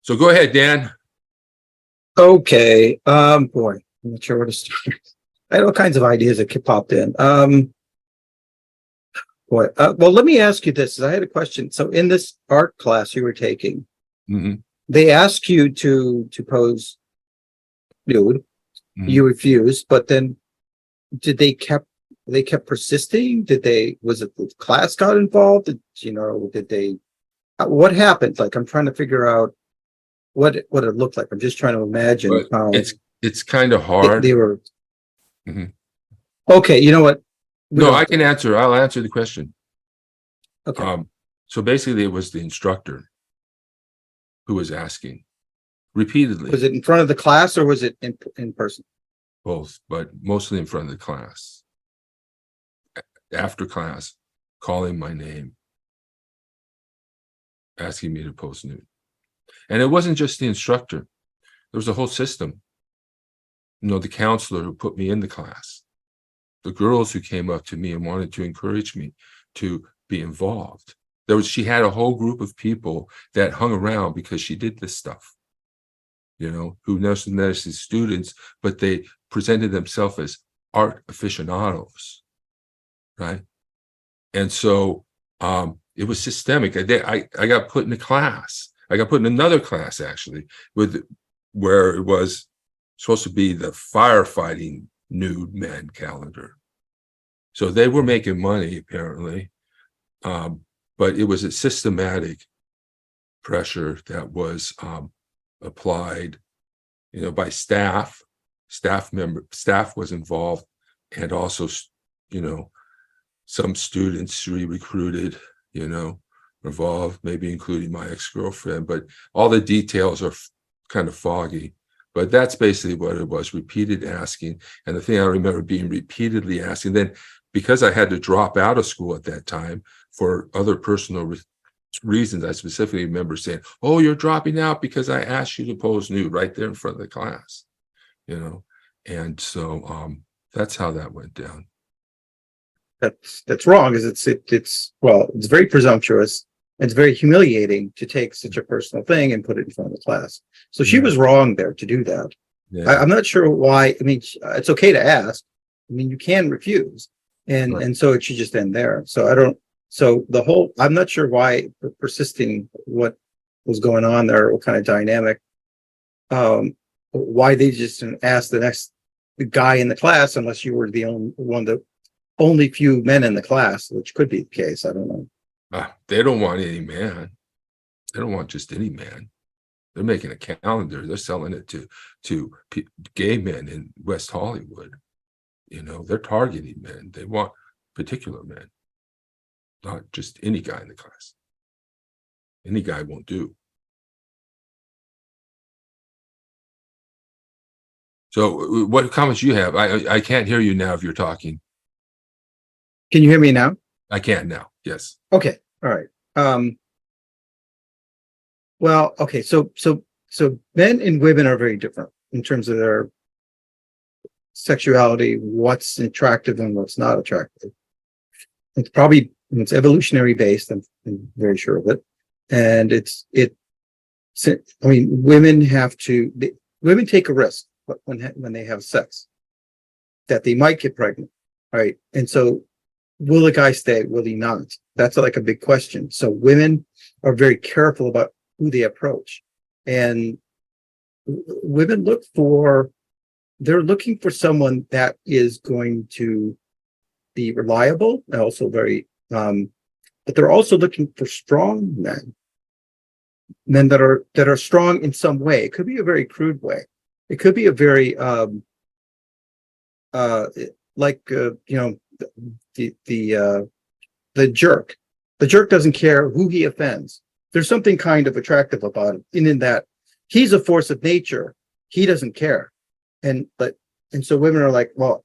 So go ahead, Dan. Okay. Boy, I'm not sure where to start. I had all kinds of ideas that popped in. Well, let me ask you this. I had a question. So in this art class you were taking, Mhm, they asked you to pose nude. mhm. You refused, but then did they kept persisting? Was it the class got involved? Did they what happened? Like I'm trying to figure out what it looked like. I'm just trying to imagine But how it's kind of they hard. were. Mhm. Okay, you know what? We No, don't I have to. can answer. I'll answer the question. Okay. So basically, it was the instructor who was asking repeatedly, Was it in front of the class or was it in person? both, but mostly in front of the class. After class, calling my name, asking me to post nude. And it wasn't just the instructor. There was a whole system. The counselor who put me in the class, the girls who came up to me and wanted to encourage me to be involved. She had a whole group of people that hung around because she did this stuff, who necessarily students, but they presented themselves as art aficionados, right? And so it was systemic. I got put in a class. I got put in another class actually, where it was supposed to be the firefighting nude men calendar. So they were making money apparently, but it was a systematic pressure that was applied, by staff. Staff was involved, and also, some students recruited, involved, maybe including my ex-girlfriend, but all the details are kind of foggy. But that's basically what it was, repeated asking. And the thing I remember being repeatedly asking, then because I had to drop out of school at that time for other personal reasons, I specifically remember saying, "Oh, you're dropping out because I asked you to pose nude right there in front of the class," And so that's how that went down. That's wrong. Is it's very presumptuous. It's very humiliating to take such a personal thing and put it in front of the class. So she Yeah. was wrong there to do that. Yeah. I'm not sure why. I mean, it's okay to ask. I mean, you can refuse, Right. and so it should just end there. So I don't. So I'm not sure why persisting what was going on there, what kind of dynamic. Why they just didn't ask the next guy in the class unless you were the only few men in the class, which could be the case. I don't know. They don't want any man. They don't want just any man. They're making a calendar. They're selling it to gay men in West Hollywood. They're targeting men. They want particular men, not just any guy in the class. Any guy won't do. So what comments you have? I can't hear you now if you're talking. Can you hear me now? I can now. Yes. Okay. All right. Well, okay. So men and women are very different in terms of their sexuality, what's attractive and what's not attractive. It's evolutionary based. I'm very sure of it. And I mean, women take a risk when they have sex that they might get pregnant, right? And so, will the guy stay? Will he not? That's like a big question. So women are very careful about who they approach, and women they're looking for someone that is going to be reliable and also but they're also looking for strong men that are strong in some way. It could be a very crude way. It could be a very like the jerk. The jerk doesn't care who he offends. There's something kind of attractive about him, in that he's a force of nature. He doesn't care, and so women are like, well,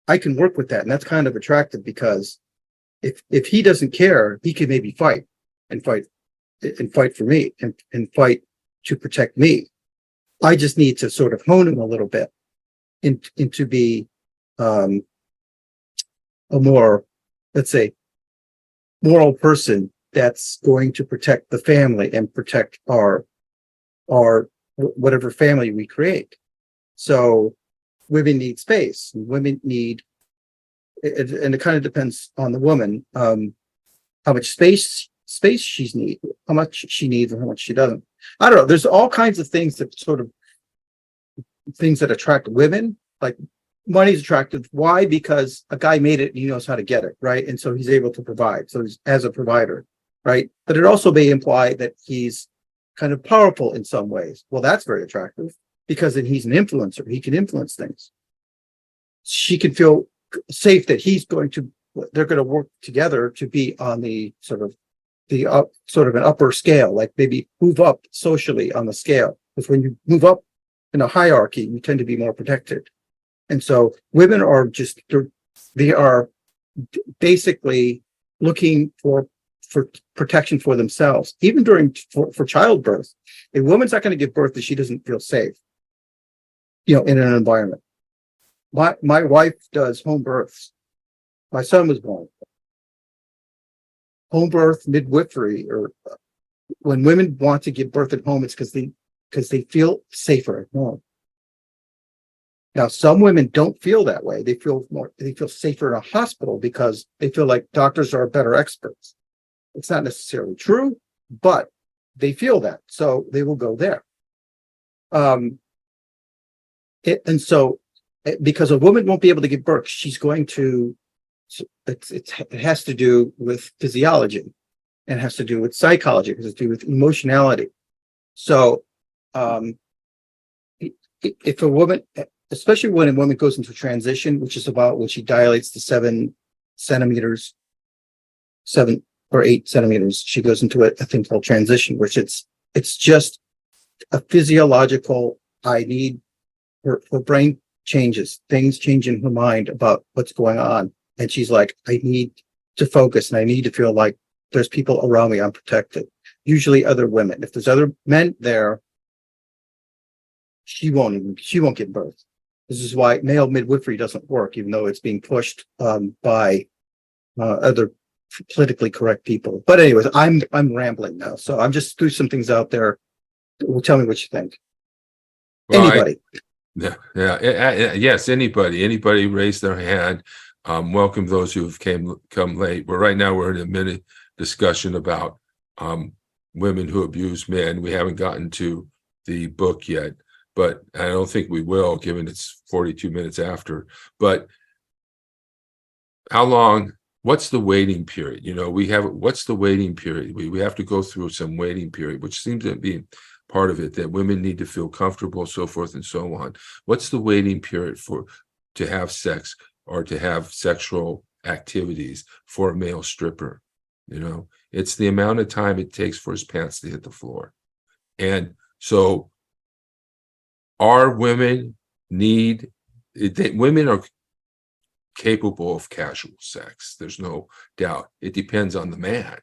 I can work with that, and that's kind of attractive because if he doesn't care, he can maybe fight and fight for me and fight to protect me. I just need to sort of hone him a little bit into be a more, let's say, moral person that's going to protect the family and protect our our whatever family we create. So women need space. Women need, and it kind of depends on the woman, how much space she needs, how much she needs, and how much she doesn't. I don't know. There's all kinds of things that sort of things that attract women. Like money's attractive. Why? Because a guy made it and he knows how to get it, right? And so he's able to provide. So he's as a provider, right? But it also may imply that he's kind of powerful in some ways. Well, that's very attractive because then he's an influencer. He can influence things. She can feel safe that they're going to work together to be on the sort of an upper scale, like maybe move up socially on the scale. Because when you move up in a hierarchy, you tend to be more protected. And so women are they are basically looking for protection for themselves, even for childbirth. A woman's not going to give birth if she doesn't feel safe, in an environment. My wife does home births. My son was born. Home birth, midwifery, or when women want to give birth at home, it's because they feel safer at home. Now, some women don't feel that way. They feel safer in a hospital because they feel like doctors are better experts. It's not necessarily true, but they feel that, so they will go there. Because a woman won't be able to give birth, she's going to. It has to do with physiology, and has to do with psychology. It has to do with emotionality. So, if a woman, especially when a woman goes into transition, which is about when she dilates to 7 or 8 centimeters, she goes into a thing called transition, which it's just a physiological. I need her brain changes, things change in her mind about what's going on, and she's like, I need to focus, and I need to feel like there's people around me, I'm protected. Usually other women. If there's other men there, she won't give birth. This is why male midwifery doesn't work, even though it's being pushed by other politically correct people. But anyways, I'm rambling now, so I'm just threw some things out there. Well, tell me what you think. Well, Anybody? Yes, anybody raise their hand. Welcome those who've come late. Well, right now we're in a minute discussion about women who abuse men. We haven't gotten to the book yet, but I don't think we will, given it's 42 minutes after. But how long? What's the waiting period? What's the waiting period? We have to go through some waiting period, which seems to be part of it, that women need to feel comfortable, so forth and so on. What's the waiting period to have sex or to have sexual activities for a male stripper? It's the amount of time it takes for his pants to hit the floor. And so women are capable of casual sex. There's no doubt. It depends on the man.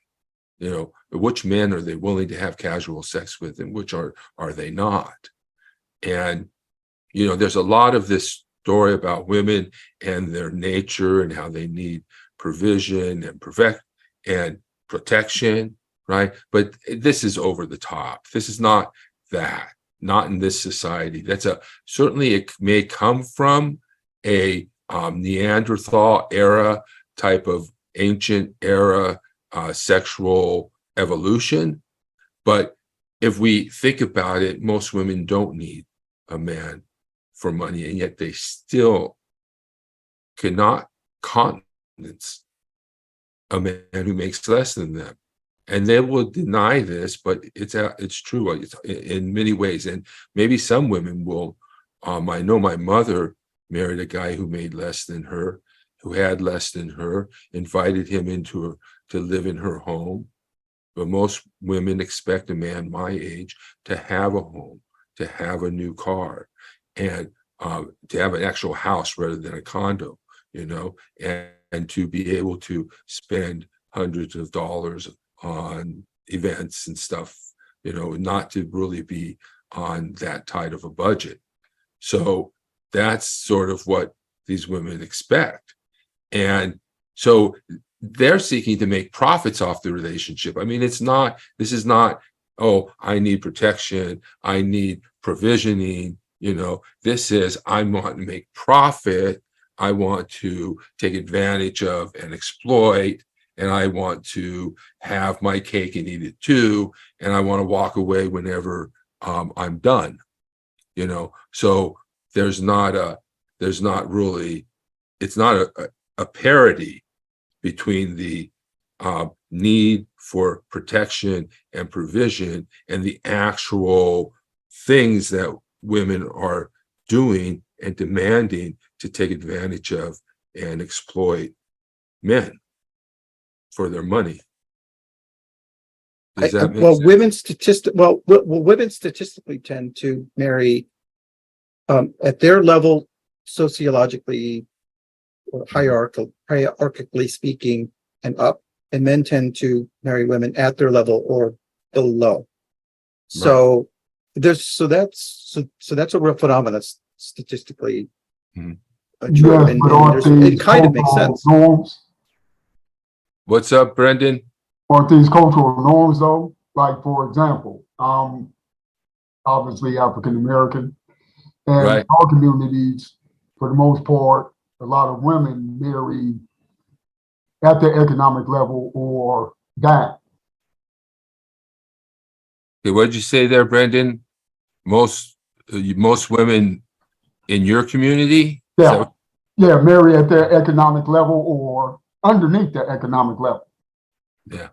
Which men are they willing to have casual sex with, and which are they not? And there's a lot of this story about women and their nature and how they need provision and protection, right? But this is over the top. This is not that. Not in this society. Certainly it may come from a Neanderthal era type of ancient era sexual evolution. But if we think about it, most women don't need a man for money, and yet they still cannot countenance a man who makes less than them. And they will deny this, but it's true in many ways. And maybe some women will. I know my mother married a guy who made less than her, who had less than her, invited him to live in her home. But most women expect a man my age to have a home, to have a new car, and to have an actual house rather than a condo, and to be able to spend hundreds of dollars on events and stuff, not to really be on that tight of a budget. So that's sort of what these women expect. And so they're seeking to make profits off the relationship. I mean, this is not oh, I need protection, I need provisioning, this is, I want to make profit, I want to take advantage of and exploit, and I want to have my cake and eat it too, and I want to walk away whenever I'm done. So there's not really, it's not a parity between the need for protection and provision and the actual things that women are doing and demanding to take advantage of and exploit men for their money. Does that make well, sense? women statistically tend to marry at their level, sociologically or hierarchically speaking, and up, and men tend to marry women at their level or below. So that's a real phenomenon statistically Mhm. true, Yes, but aren't these it kind of makes cultural sense. norms? What's up, Brendan? Aren't these cultural norms though? Like, for example, obviously African American, and Right. our communities, for the most part, a lot of women marry at their economic level or that. Okay, what did you say there, Brendan? Most women in your community? Is Yeah, yeah, marry at their economic level or underneath their economic level. Yeah.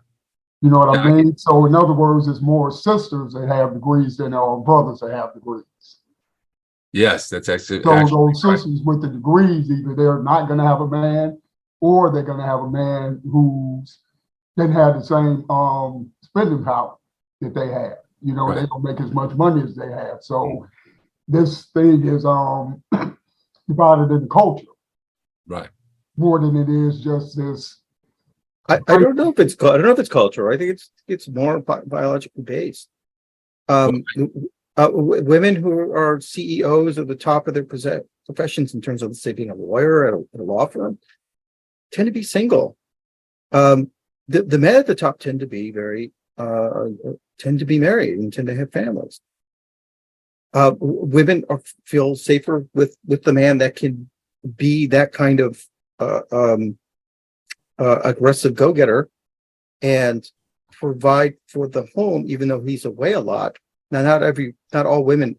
You know what Yeah, I mean? So in other words, it's more sisters that have degrees than there are brothers that have degrees. yes, that's actually So those right. sisters with the degrees, either they're not going to have a man, or they're going to have a man who's didn't have the same spending power that they have. You know, they Right. don't make as much money as they have. So this thing is divided into culture Right. more than it is just this. I don't know if it's cultural. I think it's more biologically based. Women who are CEOs at the top of their professions in terms of, say, being a lawyer at a law firm tend to be single. The men at the top tend to be married and tend to have families. Women feel safer with the man that can be that kind of aggressive go-getter and provide for the home, even though he's away a lot. Now, not all women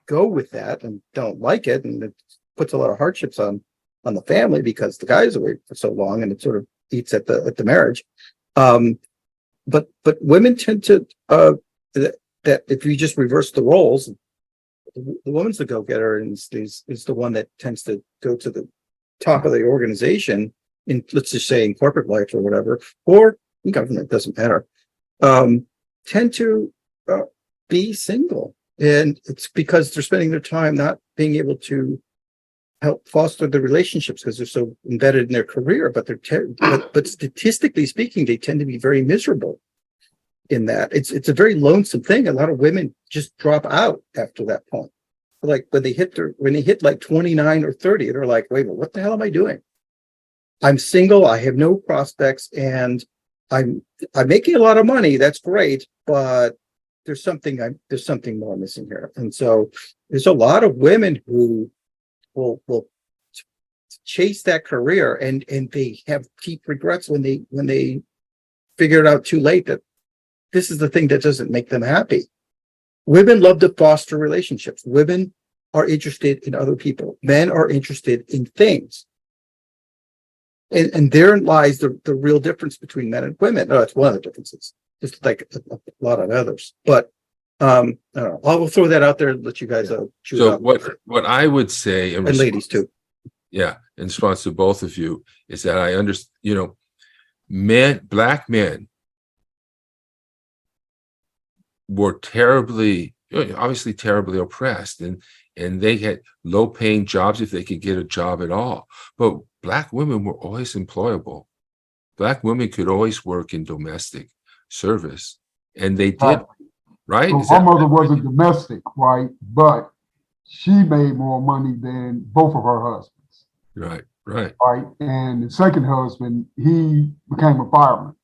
go with that and don't like it, and it puts a lot of hardships on the family because the guy's away for so long, and it sort of eats at the marriage. But women tend to that if you just reverse the roles, the woman's the go-getter and is the one that tends to go to the top of the organization in, let's just say, in corporate life or whatever, or in government, doesn't matter, tend to be single. And it's because they're spending their time not being able to help foster the relationships because they're so embedded in their career, but but statistically speaking, they tend to be very miserable in that. It's a very lonesome thing. A lot of women just drop out after that point. Like when they hit like 29 or 30, they're like, wait, what the hell am I doing? I'm single, I have no prospects, and I'm making a lot of money. That's great, but there's something more missing here. And so there's a lot of women who will chase that career and they have deep regrets when they figure it out too late that this is the thing that doesn't make them happy. Women love to foster relationships. Women are interested in other people. Men are interested in things. And therein lies the real difference between men and women. No, it's one of the differences. Just like a lot of others. But I don't know. I'll throw that out there and let you guys choose. So what I would say, and ladies too. Yeah, in response to both of you, is that I understand, black men were obviously terribly oppressed, and they had low paying jobs if they could get a job at all. But Black women were always employable. Black women could always work in domestic service, and they did, right? So my mother wasn't domestic, right? But she made more money than both of her husbands. Right. Right. And the second husband, he became a fireman.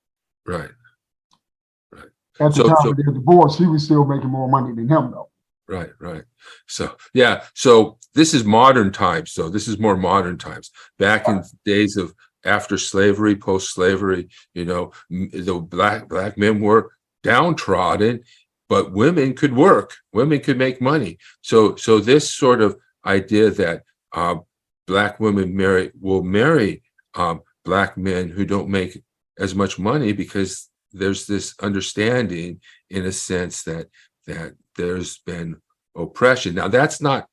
Right. At the So, time so of their divorce, she was still making more money than him, though. right, right. So, yeah. So this is modern times. So this is more modern times. Back in days of after slavery, post slavery, the black men were downtrodden, but women could work. Women could make money. So this sort of idea that black women will marry black men who don't make as much money, because there's this understanding, in a sense, that there's been oppression. Now, that's not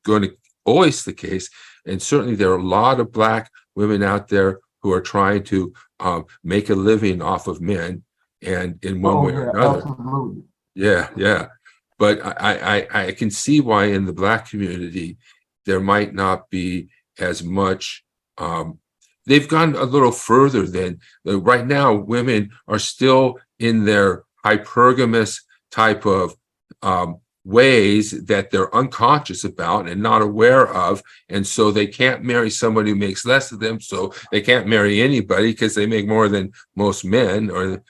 going to always the case, and certainly there are a lot of black women out there who are trying to make a living off of men, and in one way or another. Absolutely. Yeah. But I can see why in the black community there might not be as much. They've gone a little further than right now. Women are still in their hypergamous type of ways that they're unconscious about and not aware of, and so they can't marry somebody who makes less of them. So they can't marry anybody because they make more than most men, or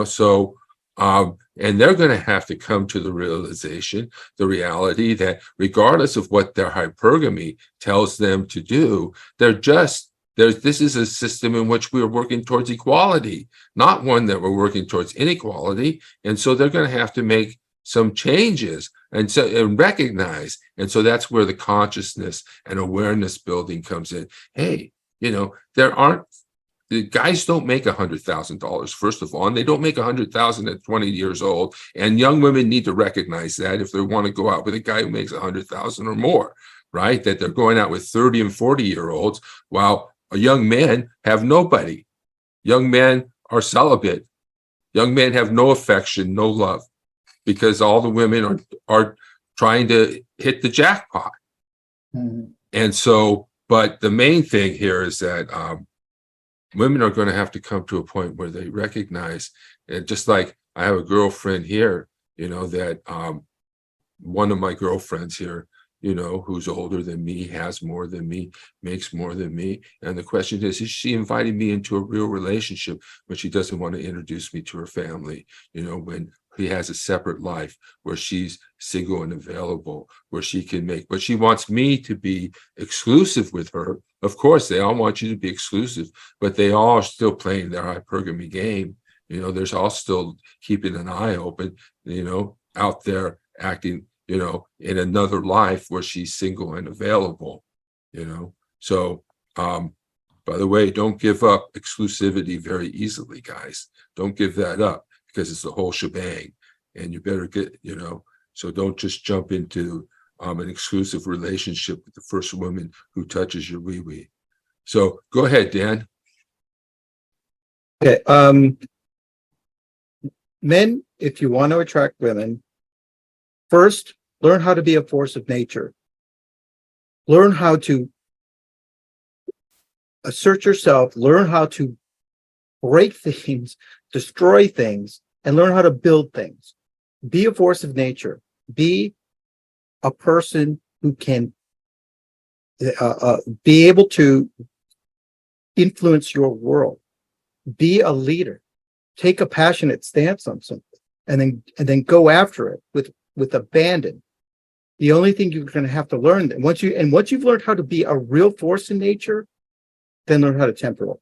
so. And they're going to have to come to the realization, the reality, that regardless of what their hypergamy tells them to do, this is a system in which we are working towards equality, not one that we're working towards inequality. And so they're going to have to make some changes and recognize. And so that's where the consciousness and awareness building comes in. Hey, the guys don't make $100,000, first of all, and they don't make $100,000 at 20 years old. And young women need to recognize that if they want to go out with a guy who makes $100,000 or more, right? That they're going out with 30 and 40-year-olds, while young men have nobody. Young men are celibate. Young men have no affection, no love, because all the women are trying to hit the jackpot. Mm-hmm. And so, but the main thing here is that women are going to have to come to a point where they recognize, and just like I have a girlfriend here, that one of my girlfriends here, who's older than me, has more than me, makes more than me. And the question is she inviting me into a real relationship when she doesn't want to introduce me to her family, when he has a separate life where she's single and available, where she can make, but she wants me to be exclusive with her. Of course, they all want you to be exclusive, but they all are still playing their hypergamy game. There's all still keeping an eye open, out there acting, in another life where she's single and available, So, by the way, don't give up exclusivity very easily, guys. Don't give that up, because it's the whole shebang, and you better get, so don't just jump into an exclusive relationship with the first woman who touches your wee-wee. So go ahead, Dan. Okay. Men, if you want to attract women, first, learn how to be a force of nature. Learn how to assert yourself, learn how to break things, destroy things, and learn how to build things. Be a force of nature. Be a person who can be able to influence your world. Be a leader. Take a passionate stance on something, and then go after it with abandon. The only thing you're going to have to learn, once you've learned how to be a real force in nature, then learn how to temper it.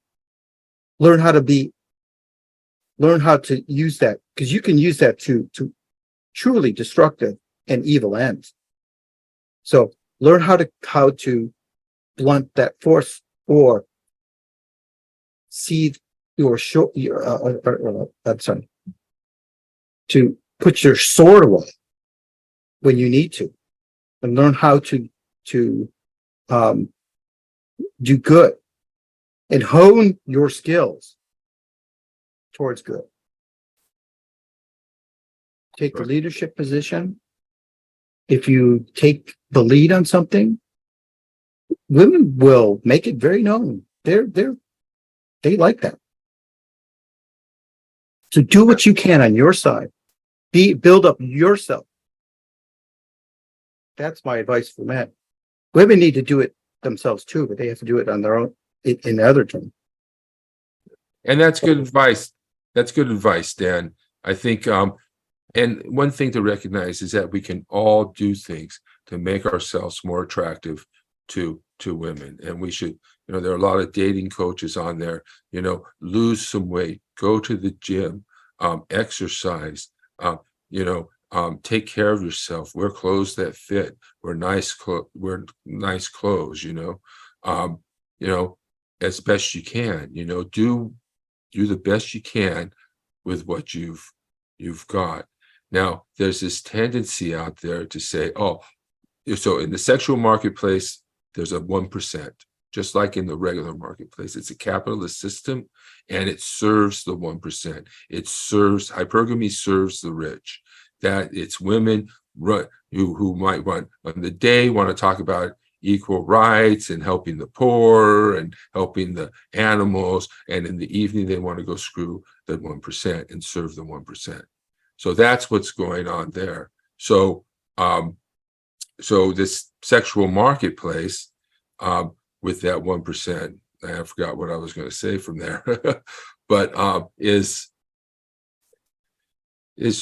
Learn how to use that, because you can use that to truly destructive and evil ends. So learn how to blunt that force, or see to put your sword away when you need to, and learn how to do good and hone your skills towards good. Take the leadership position. If you take the lead on something, women will make it very known. They like that. So do what you can on your side. Build up yourself. That's my advice for men. Women need to do it themselves too, but they have to do it on their own in the other term. And that's good advice. That's good advice, Dan. I think, and one thing to recognize is that we can all do things to make ourselves more attractive to women, and we should, there are a lot of dating coaches on there. Lose some weight, go to the gym, exercise, take care of yourself, wear clothes that fit, wear nice clothes, um, as best you can, do the best you can with what you've got. Now, there's this tendency out there to say, oh, so in the sexual marketplace, there's a 1%, just like in the regular marketplace. It's a capitalist system, and it serves the 1%. Hypergamy serves the rich. That it's women who might want on the day want to talk about equal rights and helping the poor and helping the animals, and in the evening they want to go screw the 1% and serve the 1%. So that's what's going on there. So this sexual marketplace, with that 1%, I forgot what I was going to say from there, but is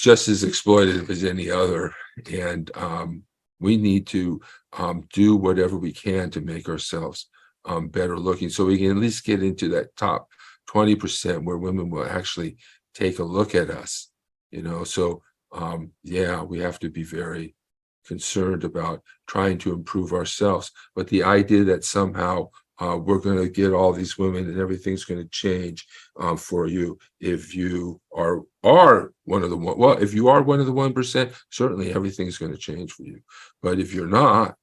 just as exploitative as any other. And we need to do whatever we can to make ourselves better looking, so we can at least get into that top 20% where women will actually take a look at us. So yeah, we have to be very concerned about trying to improve ourselves. But the idea that somehow we're going to get all these women and everything's going to change for you if you are one of the one. Well, if you are one of the 1%, certainly everything's going to change for you. But if you're not,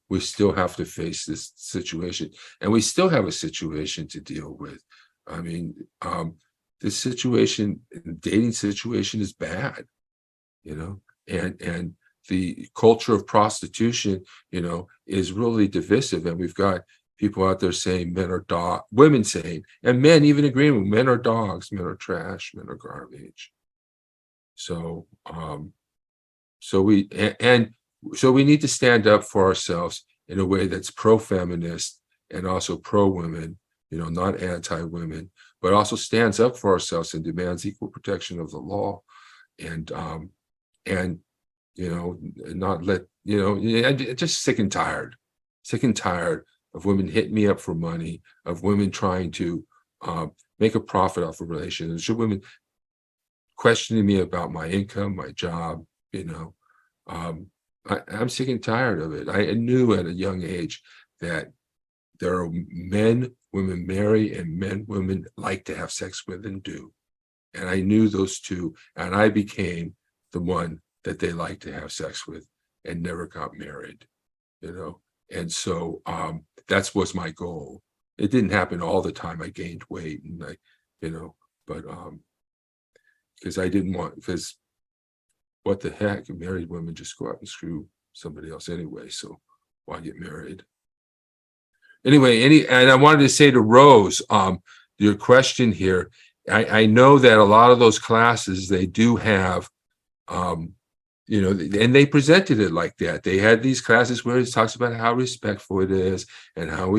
we still have to face this situation, and we still have a situation to deal with. I mean, this situation, dating situation, is bad, and the culture of prostitution, is really divisive. And we've got people out there saying men are dogs, women saying, and men even agreeing with men are dogs, men are trash, men are garbage. So, so we need to stand up for ourselves in a way that's pro-feminist and also pro-women, not anti-women, but also stands up for ourselves and demands equal protection of the law, and not let, I'm just sick and tired of women hitting me up for money, of women trying to make a profit off of relations, women questioning me about my income, my job. I'm sick and tired of it. I knew at a young age that there are men women marry and men women like to have sex with and do. And I knew those two, and I became the one that they like to have sex with and never got married, And so that was my goal. It didn't happen all the time. I gained weight and but because I didn't want, because what the heck, married women just go out and screw somebody else anyway. So why get married? Anyway, and I wanted to say to Rose, your question here, I know that a lot of those classes, they do have, and they presented it like that. They had these classes where it talks about how respectful it is and how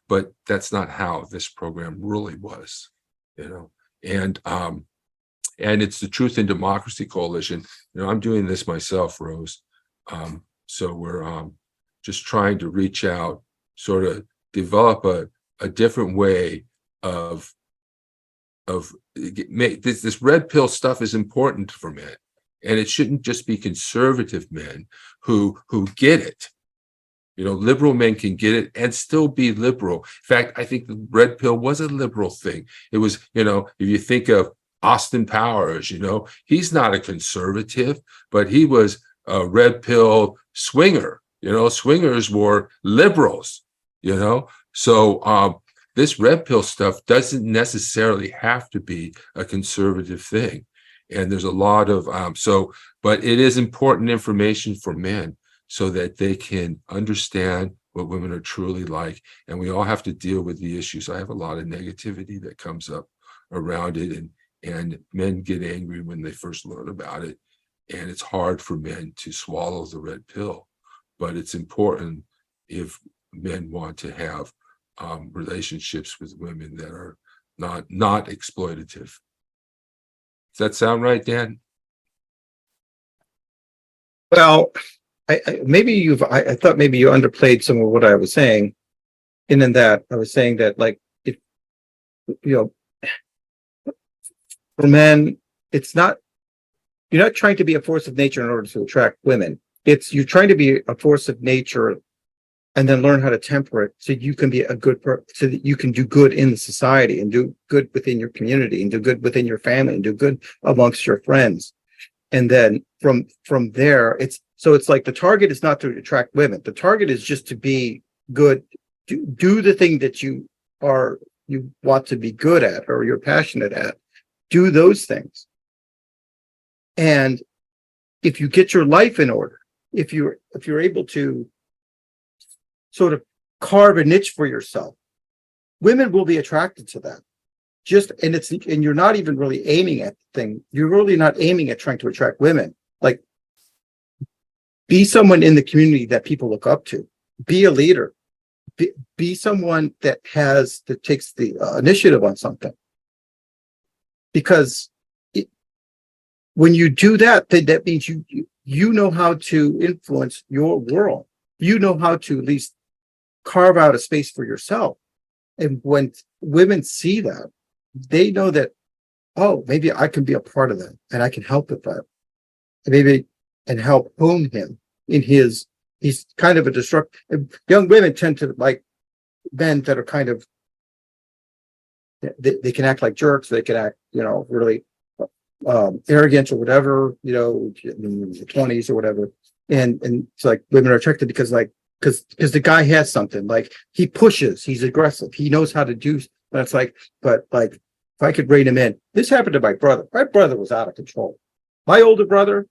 but that's not how this program really was, and it's the Truth and Democracy Coalition. I'm doing this myself, Rose. So we're just trying to reach out, sort of develop a different way of this red pill stuff is important for men, and it shouldn't just be conservative men who get it. Liberal men can get it and still be liberal. In fact, I think the red pill was a liberal thing. It was, if you think of Austin Powers, he's not a conservative, but he was a red pill swinger. Swingers were liberals, So this red pill stuff doesn't necessarily have to be a conservative thing. And there's a lot of, but it is important information for men so that they can understand what women are truly like. And we all have to deal with the issues. I have a lot of negativity that comes up around it, and men get angry when they first learn about it. And it's hard for men to swallow the red pill, but it's important if men want to have relationships with women that are not exploitative. Does that sound right, Dan? Well, I thought maybe you underplayed some of what I was saying. And in that I was saying that, like, if, you know, for men, it's not, you're not trying to be a force of nature in order to attract women. It's you're trying to be a force of nature and then learn how to temper it so you can be a good so that you can do good in the society and do good within your community and do good within your family and do good amongst your friends. And then from there, it's like the target is not to attract women. The target is just to be good, do the thing that you want to be good at or you're passionate at. Do those things. And if you get your life in order, if you're able to sort of carve a niche for yourself, women will be attracted to that. And you're not even really aiming at the thing. You're really not aiming at trying to attract women. Like, be someone in the community that people look up to. Be a leader. Be someone that takes the initiative on something. Because when you do that, that means you know how to influence your world. You know how to at least carve out a space for yourself. And when women see that, they know that, oh, maybe I can be a part of that and I can help with that. And help hone him in he's kind of a destructive. Young women tend to like men that are kind of, they can act like jerks. They can act, really arrogant or whatever, in the 20s or whatever. And it's like women are attracted because the guy has something, like he pushes, he's aggressive, he knows how to do. But it's like, if I could rein him in, this happened to my brother. My brother was out of control. My older brother,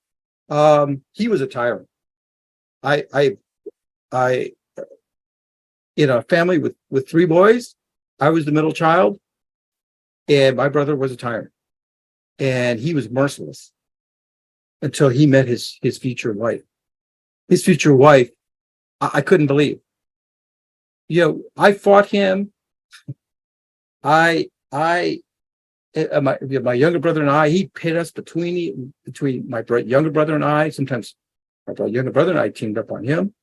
he was a tyrant. I in a family with three boys, I was the middle child, and my brother was a tyrant, and he was merciless until he met his future wife. His future wife, I couldn't believe. I fought him. My younger brother and I, he pit us between my younger brother and I. Sometimes my younger brother and I teamed up on him,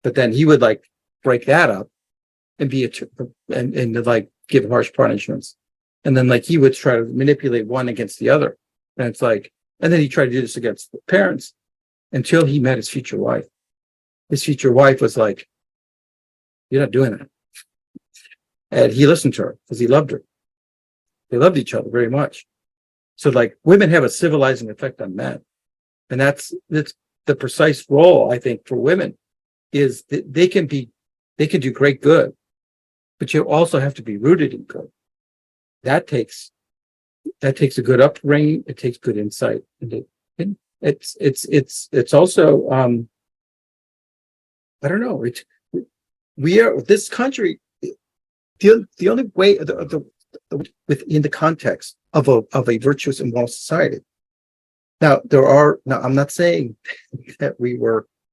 but then he would like break that up and and like give harsh punishments. And then like he would try to manipulate one against the other. And it's like, and then he tried to do this against the parents until he met his future wife. His future wife was like, "You're not doing that." And he listened to her because he loved her. They loved each other very much. So like women have a civilizing effect on men. And that's the precise role, I think, for women is that they can do great good, but you also have to be rooted in good. That takes a good upbringing. It takes good insight. And it's also, I don't know. This country, the only way within the context of a virtuous and moral society. Now I'm not saying that we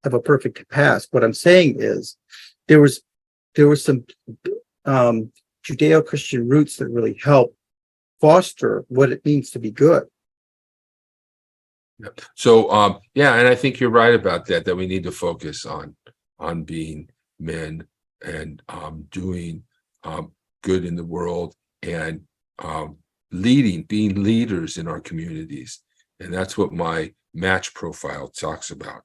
have a perfect past. What I'm saying is there was some Judeo-Christian roots that really help foster what it means to be good. So and I think you're right about that we need to focus on being men and doing good in the world and being leaders in our communities. And that's what my match profile talks about.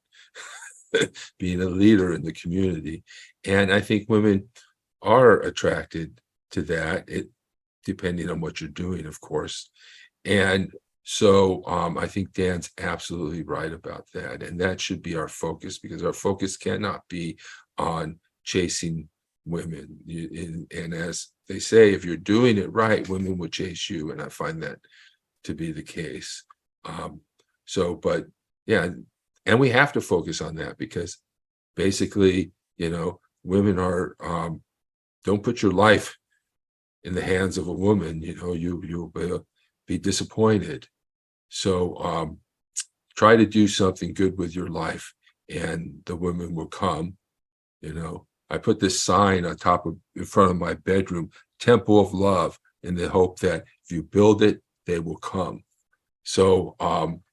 Being a leader in the community. And I think women are attracted to that, depending on what you're doing, of course. And so I think Dan's absolutely right about that. And that should be our focus, because our focus cannot be on chasing women. And as they say, if you're doing it right, women will chase you. And I find that to be the case. But yeah, and we have to focus on that, because basically, women are, don't put your life in the hands of a woman, you'll be disappointed. So try to do something good with your life, and the women will come. I put this sign in front of my bedroom, Temple of Love, in the hope that if you build it, they will come. So,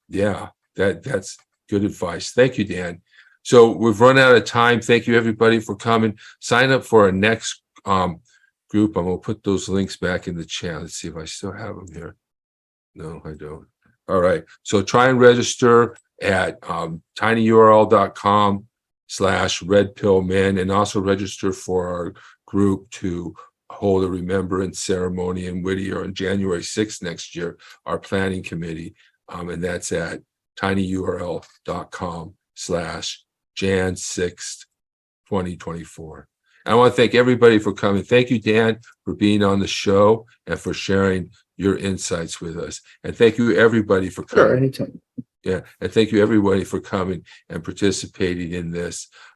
yeah, that's good advice. Thank you, Dan. So we've run out of time. Thank you, everybody, for coming. Sign up for our next group. I'm gonna put those links back in the chat. Let's see if I still have them here. No, I don't. All right. So try and register at tinyurl.com/redpillmen, and also register for our group to hold a remembrance ceremony in Whittier on January 6th next year, our planning committee. And that's at tinyurl.com/Jan 6th, 2024. I want to thank everybody for coming. Thank you, Dan, for being on the show and for sharing your insights with us. And thank you, everybody, for coming. Sure, anytime. Yeah, and thank you, everybody, for coming and participating in this.